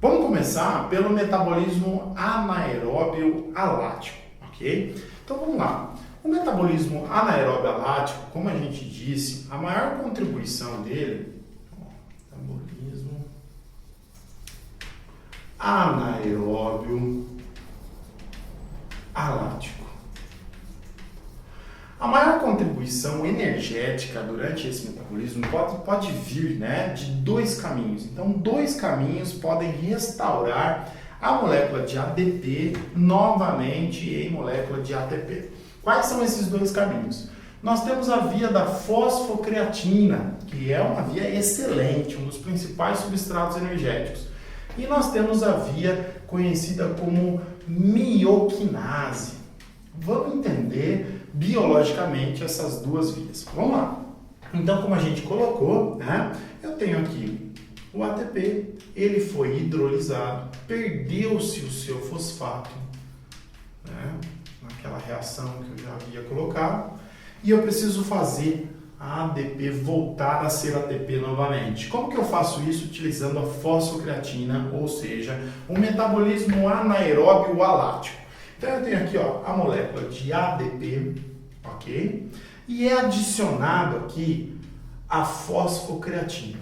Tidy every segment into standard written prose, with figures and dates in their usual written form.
Vamos começar pelo metabolismo anaeróbio alático, ok? Então vamos lá. O metabolismo anaeróbio alático, como a gente disse, a maior contribuição dele, metabolismo anaeróbio alático. A maior contribuição energética durante esse metabolismo pode vir, de dois caminhos. Então, dois caminhos podem restaurar a molécula de ADP novamente em molécula de ATP. Quais são esses dois caminhos? Nós temos a via da fosfocreatina, que é uma via excelente, um dos principais substratos energéticos. E nós temos a via conhecida como mioquinase. Vamos entender biologicamente essas duas vias. Vamos lá. Então, como a gente colocou, eu tenho aqui o ATP, ele foi hidrolisado, perdeu-se o seu fosfato, naquela reação que eu já havia colocado, e eu preciso fazer a ADP voltar a ser ATP novamente. Como que eu faço isso? Utilizando a fosfocreatina, ou seja, o metabolismo anaeróbio alático. Então eu tenho aqui a molécula de ADP, ok? E é adicionado aqui a fosfocreatina.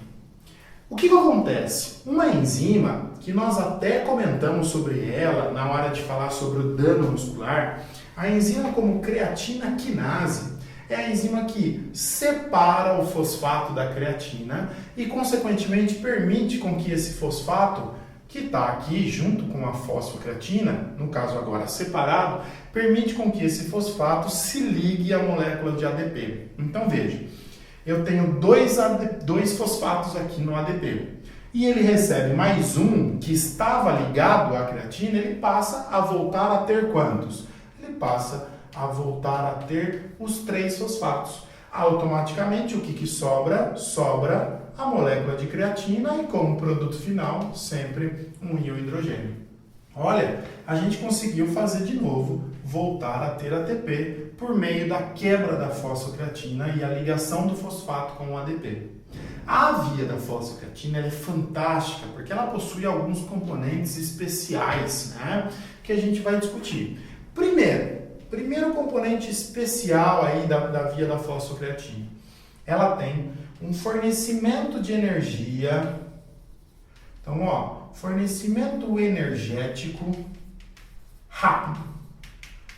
O que acontece? Uma enzima, que nós até comentamos sobre ela na hora de falar sobre o dano muscular, a enzima como creatina quinase, é a enzima que separa o fosfato da creatina e, consequentemente, permite com que esse fosfato, que está aqui junto com a fosfocreatina, no caso agora separado, permite com que esse fosfato se ligue à molécula de ADP. Então veja, eu tenho dois fosfatos aqui no ADP e ele recebe mais um que estava ligado à creatina, ele passa a voltar a ter quantos? Ele passa a voltar a ter os 3 fosfatos. Automaticamente, o que sobra? Sobra a molécula de creatina e, como produto final, sempre um íon hidrogênio. Olha, a gente conseguiu fazer de novo, voltar a ter ATP por meio da quebra da fosfocreatina e a ligação do fosfato com o ADP. A via da fosfocreatina é fantástica porque ela possui alguns componentes especiais, que a gente vai discutir. Primeiro componente especial aí da via da fosfocreatina. Ela tem um fornecimento de energia. Então, fornecimento energético rápido.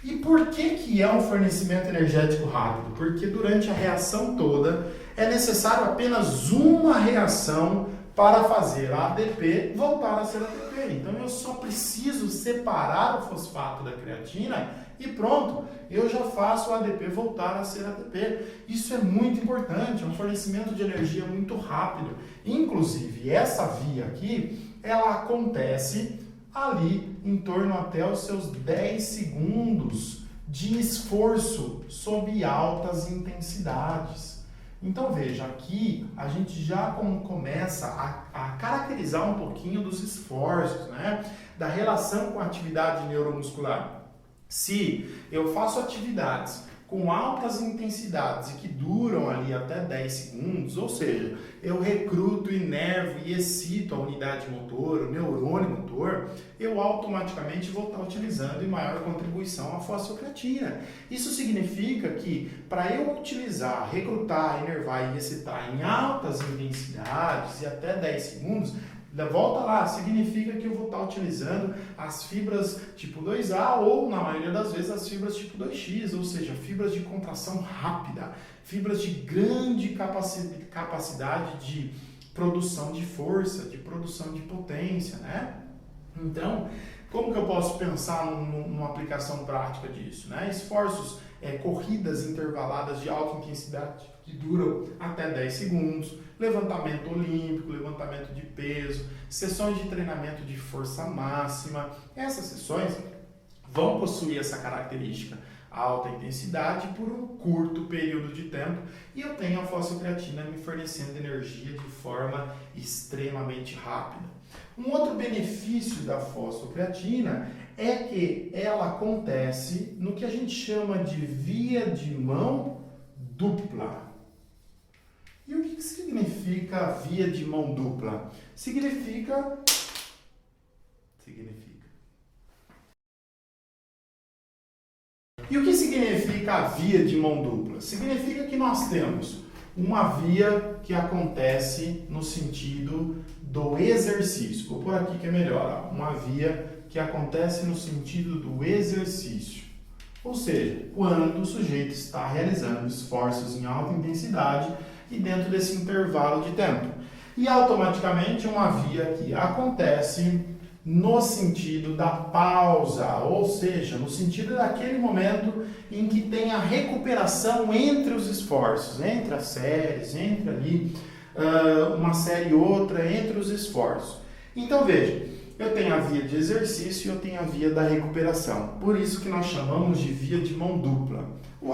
E por que é um fornecimento energético rápido? Porque durante a reação toda é necessário apenas uma reação para fazer a ADP voltar a ser ATP. Então eu só preciso separar o fosfato da creatina e pronto, eu já faço a ADP voltar a ser ATP. Isso é muito importante, é um fornecimento de energia muito rápido. Inclusive, essa via aqui, ela acontece ali em torno até os seus 10 segundos de esforço sob altas intensidades. Então veja, aqui a gente já começa a caracterizar um pouquinho dos esforços, da relação com a atividade neuromuscular. Se eu faço atividades com altas intensidades e que duram ali até 10 segundos, ou seja, eu recruto, inervo e excito a unidade motor, o neurônio motor, eu automaticamente vou estar utilizando em maior contribuição a fosfocreatina. Isso significa que para eu utilizar, recrutar, inervar e excitar em altas intensidades e até 10 segundos, volta lá, significa que eu vou estar utilizando as fibras tipo 2A ou, na maioria das vezes, as fibras tipo 2X, ou seja, fibras de contração rápida, fibras de grande capacidade de produção de força, de produção de potência, Então, como que eu posso pensar numa aplicação prática disso? Esforços, corridas intervaladas de alta intensidade que duram até 10 segundos, levantamento olímpico, levantamento de peso, sessões de treinamento de força máxima. Essas sessões vão possuir essa característica, alta intensidade por um curto período de tempo, e eu tenho a fosfocreatina me fornecendo energia de forma extremamente rápida. Um outro benefício da fosfocreatina é que ela acontece no que a gente chama de via de mão dupla. E o que significa via de mão dupla? Significa significa. E o que significa a via de mão dupla? Significa que nós temos uma via que acontece no sentido do exercício. Vou por aqui que é melhor. Uma via que acontece no sentido do exercício. Ou seja, quando o sujeito está realizando esforços em alta intensidade e dentro desse intervalo de tempo. E automaticamente uma via que acontece no sentido da pausa, ou seja, no sentido daquele momento em que tem a recuperação entre os esforços, entre as séries, entre ali uma série e outra, entre os esforços. Então veja, eu tenho a via de exercício e eu tenho a via da recuperação. Por isso que nós chamamos de via de mão dupla.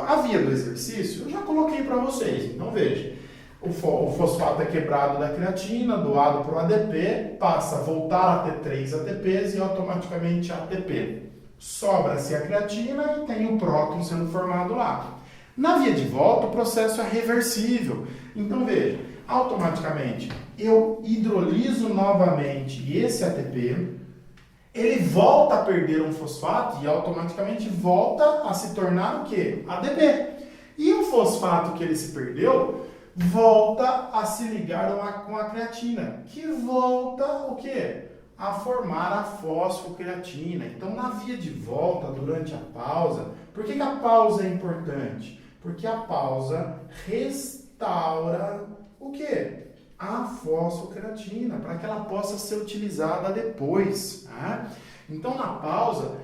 A via do exercício eu já coloquei para vocês, então veja. O fosfato é quebrado da creatina, doado para o ADP, passa a voltar a ter 3 ATPs e automaticamente ATP. Sobra-se a creatina e tem o próton sendo formado lá. Na via de volta, o processo é reversível. Então, veja, automaticamente eu hidroliso novamente esse ATP, ele volta a perder um fosfato e automaticamente volta a se tornar o quê? ADP. E o fosfato que ele se perdeu volta a se ligar com a creatina, que volta o quê? A formar a fosfocreatina. Então, na via de volta, durante a pausa, por que a pausa é importante? Porque a pausa restaura o quê? A fosfocreatina, para que ela possa ser utilizada depois. Tá? Então, na pausa,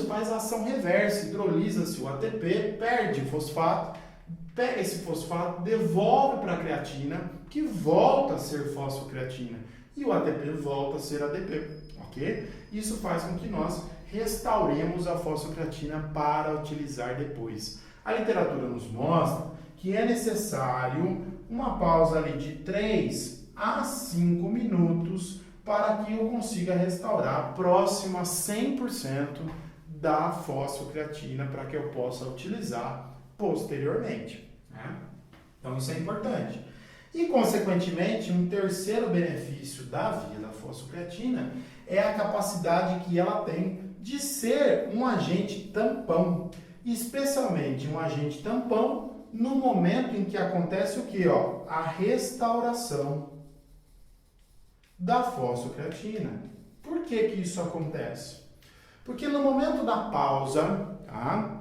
faz a ação reversa, hidrolisa-se o ATP, perde o fosfato, pega esse fosfato, devolve para a creatina, que volta a ser fosfocreatina, e o ATP volta a ser ADP, ok? Isso faz com que nós restauremos a fosfocreatina para utilizar depois. A literatura nos mostra que é necessário uma pausa ali de 3 a 5 minutos para que eu consiga restaurar próximo a 100% da fosfocreatina para que eu possa utilizar posteriormente. Né? Então isso é importante. E, consequentemente, um terceiro benefício da via da fosfocreatina é a capacidade que ela tem de ser um agente tampão, especialmente um agente tampão no momento em que acontece o quê? A restauração da fosfocreatina. Por que isso acontece? Porque no momento da pausa, tá?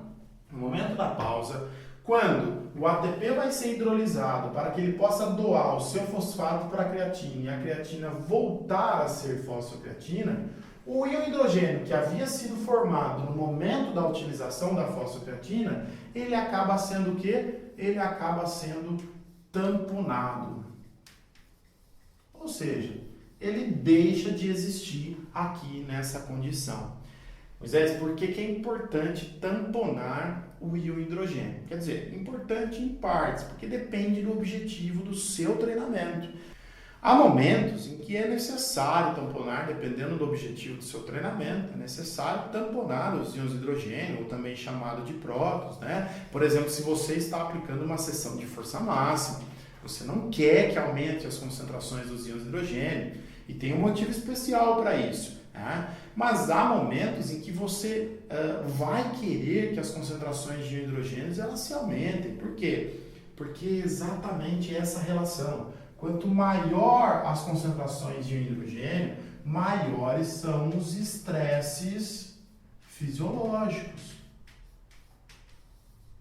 No momento da pausa, quando o ATP vai ser hidrolisado para que ele possa doar o seu fosfato para a creatina e a creatina voltar a ser fosfocreatina, o íon hidrogênio que havia sido formado no momento da utilização da fosfocreatina, ele acaba sendo o quê? Ele acaba sendo tamponado. Ou seja, ele deixa de existir aqui nessa condição. Moisés, por que é importante tamponar o íon hidrogênio? Quer dizer, importante em partes, porque depende do objetivo do seu treinamento. Há momentos em que é necessário tamponar, dependendo do objetivo do seu treinamento, é necessário tamponar os íons hidrogênio, ou também chamado de prótons, né? Por exemplo, se você está aplicando uma sessão de força máxima, você não quer que aumente as concentrações dos íons hidrogênio, e tem um motivo especial para isso. Tá? Mas há momentos em que você vai querer que as concentrações de hidrogênios elas se aumentem. Por quê? Porque é exatamente essa relação. Quanto maior as concentrações de hidrogênio, maiores são os estresses fisiológicos.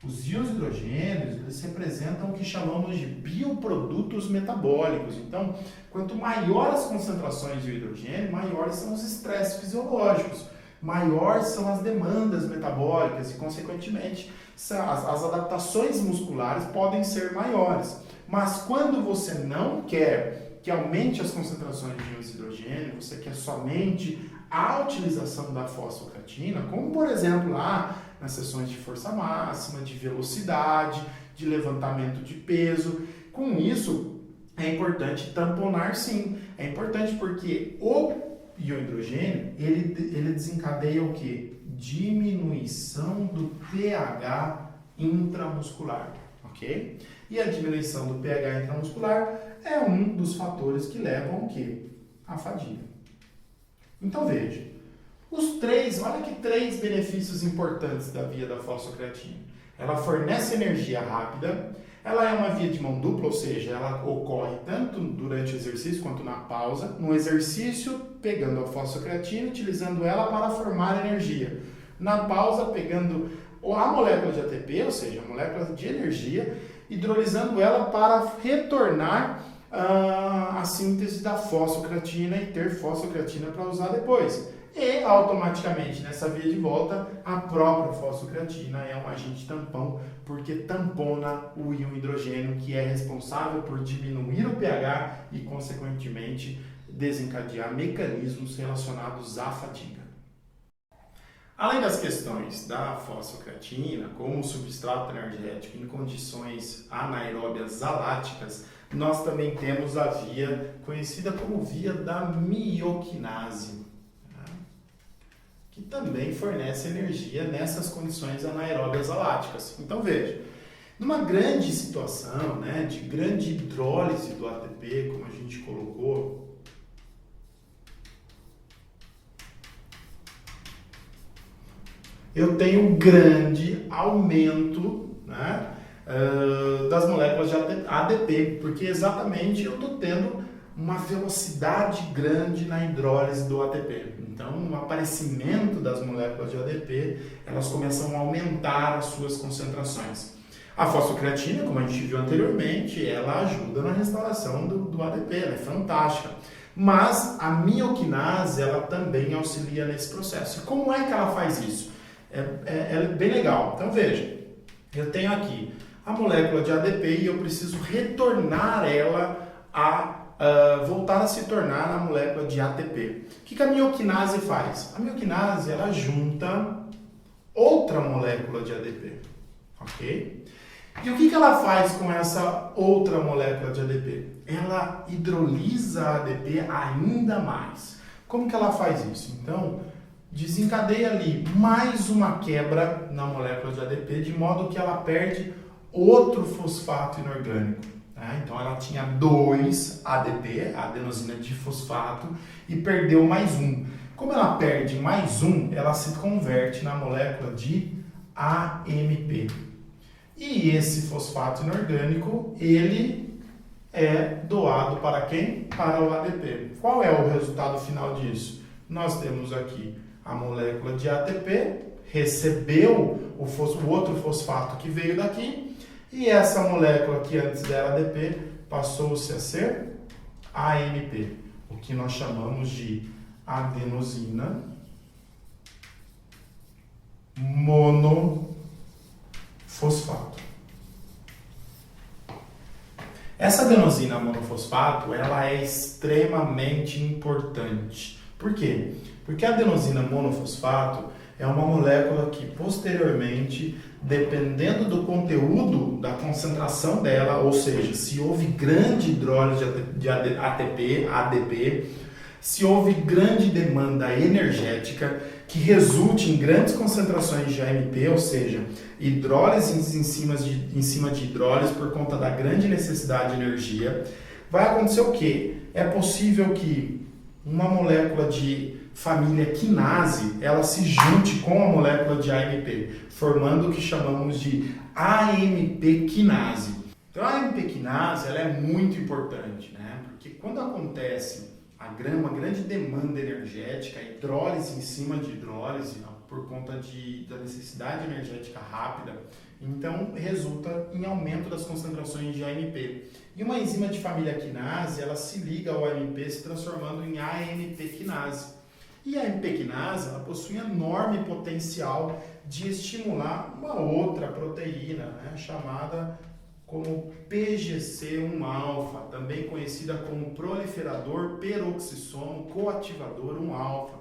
Os íons hidrogênios, eles representam o que chamamos de bioprodutos metabólicos. Então, quanto maior as concentrações de hidrogênio, maiores são os estresses fisiológicos, maiores são as demandas metabólicas e, consequentemente, as adaptações musculares podem ser maiores. Mas quando você não quer que aumente as concentrações de íons hidrogênio, você quer somente a utilização da fosfocreatina, como por exemplo lá nas sessões de força máxima, de velocidade, de levantamento de peso. Com isso, é importante tamponar sim. É importante porque o íon hidrogênio, ele desencadeia o quê? Diminuição do pH intramuscular, ok? E a diminuição do pH intramuscular é um dos fatores que levam o quê? A fadiga. Então veja, olha que três benefícios importantes da via da fosfocreatina. Ela fornece energia rápida, ela é uma via de mão dupla, ou seja, ela ocorre tanto durante o exercício quanto na pausa. No exercício, pegando a fosfocreatina, utilizando ela para formar energia. Na pausa, pegando a molécula de ATP, ou seja, a molécula de energia, hidrolisando ela para retornar a síntese da fosfocreatina e ter fosfocreatina para usar depois. E automaticamente nessa via de volta, a própria fosfocreatina é um agente tampão, porque tampona o íon hidrogênio, que é responsável por diminuir o pH e, consequentemente, desencadear mecanismos relacionados à fadiga. Além das questões da fosfocreatina como substrato energético em condições anaeróbias aláticas, nós também temos a via conhecida como via da mioquinase, que também fornece energia nessas condições anaeróbias aláticas. Então veja, numa grande situação, de grande hidrólise do ATP, como a gente colocou, eu tenho um grande aumento das moléculas de ADP, porque exatamente eu estou tendo uma velocidade grande na hidrólise do ATP. Então, o aparecimento das moléculas de ADP, elas começam a aumentar as suas concentrações. A fosfocreatina, como a gente viu anteriormente, ela ajuda na restauração do ADP, ela é fantástica. Mas a mioquinase, ela também auxilia nesse processo. E como é que ela faz isso? É bem legal. Então, veja, eu tenho aqui a molécula de ADP e eu preciso retornar ela voltar a se tornar a molécula de ATP. O que a mioquinase faz? A mioquinase, ela junta outra molécula de ADP, ok? E o que ela faz com essa outra molécula de ADP? Ela hidrolisa a ADP ainda mais. Como que ela faz isso? Então, desencadeia ali mais uma quebra na molécula de ADP, de modo que ela perde outro fosfato inorgânico. Então ela tinha 2 ADP, adenosina difosfato, e perdeu mais um. Como ela perde mais um, ela se converte na molécula de AMP. E esse fosfato inorgânico, ele é doado para quem? Para o ADP. Qual é o resultado final disso? Nós temos aqui a molécula de ATP, recebeu o outro fosfato que veio daqui, e essa molécula que antes era ADP passou-se a ser AMP, o que nós chamamos de adenosina monofosfato. Essa adenosina monofosfato, ela é extremamente importante. Por quê? Porque a adenosina monofosfato é uma molécula que posteriormente, dependendo do conteúdo, da concentração dela, ou seja, se houve grande hidrólise de ATP, ADP, se houve grande demanda energética que resulte em grandes concentrações de AMP, ou seja, hidrólises em cima de hidrólise por conta da grande necessidade de energia, vai acontecer o quê? É possível que uma molécula de família quinase, ela se junte com a molécula de AMP, formando o que chamamos de AMP quinase. Então a AMP quinase, ela é muito importante, porque quando acontece uma grande demanda energética, hidrólise em cima de hidrólise, por conta da necessidade energética rápida, então resulta em aumento das concentrações de AMP. E uma enzima de família quinase, ela se liga ao AMP, se transformando em AMP quinase. E a AMP quinase, ela possui enorme potencial de estimular uma outra proteína, chamada como PGC1-alfa, também conhecida como proliferador peroxissomo coativador 1-alfa.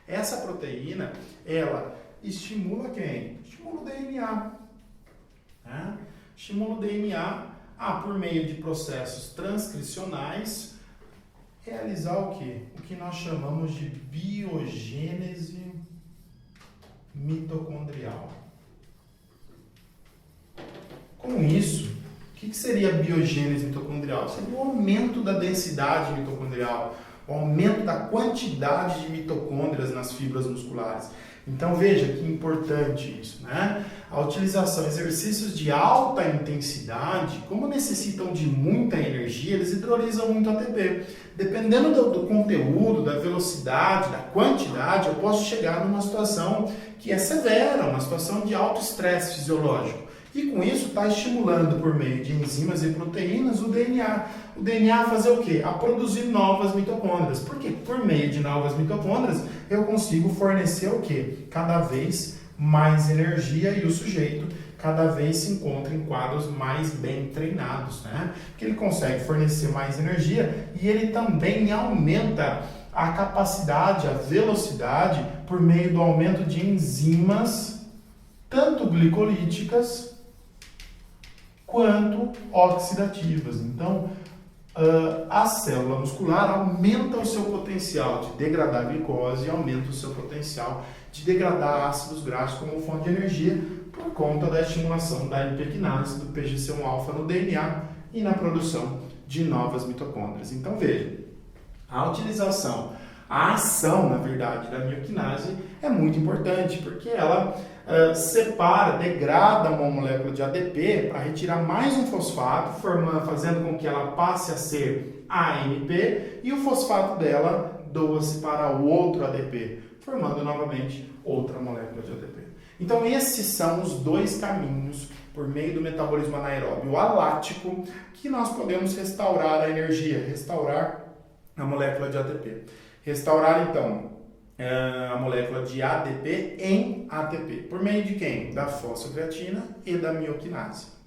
Essa proteína, ela estimula quem? Estimula o DNA. Estimula o DNA por meio de processos transcricionais, realizar o quê? O que nós chamamos de biogênese mitocondrial. Com isso, o que seria a biogênese mitocondrial? Seria o aumento da densidade mitocondrial, o aumento da quantidade de mitocôndrias nas fibras musculares. Então veja que importante isso, né? A utilização, exercícios de alta intensidade, como necessitam de muita energia, eles hidrolisam muito ATP. Dependendo do conteúdo, da velocidade, da quantidade, eu posso chegar numa situação que é severa, uma situação de alto estresse fisiológico. E com isso está estimulando por meio de enzimas e proteínas o DNA. O DNA a fazer o quê? A produzir novas mitocôndrias. Por quê? Por meio de novas mitocôndrias eu consigo fornecer o quê? Cada vez mais energia e o sujeito cada vez se encontra em quadros mais bem treinados, né? Porque ele consegue fornecer mais energia e ele também aumenta a capacidade, a velocidade por meio do aumento de enzimas, tanto glicolíticas quanto oxidativas. Então, a célula muscular aumenta o seu potencial de degradar glicose e aumenta o seu potencial de degradar ácidos graxos como fonte de energia por conta da estimulação da lipequinase, do PGC1-alfa no DNA e na produção de novas mitocôndrias. Então, veja, a utilização, a ação, na verdade, da mioquinase é muito importante, porque ela separa, degrada uma molécula de ADP para retirar mais um fosfato, fazendo com que ela passe a ser AMP, e o fosfato dela doa-se para o outro ADP, formando novamente outra molécula de ADP. Então esses são os dois caminhos, por meio do metabolismo anaeróbio alático, que nós podemos restaurar a energia, restaurar a molécula de ATP. Restaurar, então, a molécula de ADP em ATP. Por meio de quem? Da fosfocreatina e da mioquinase.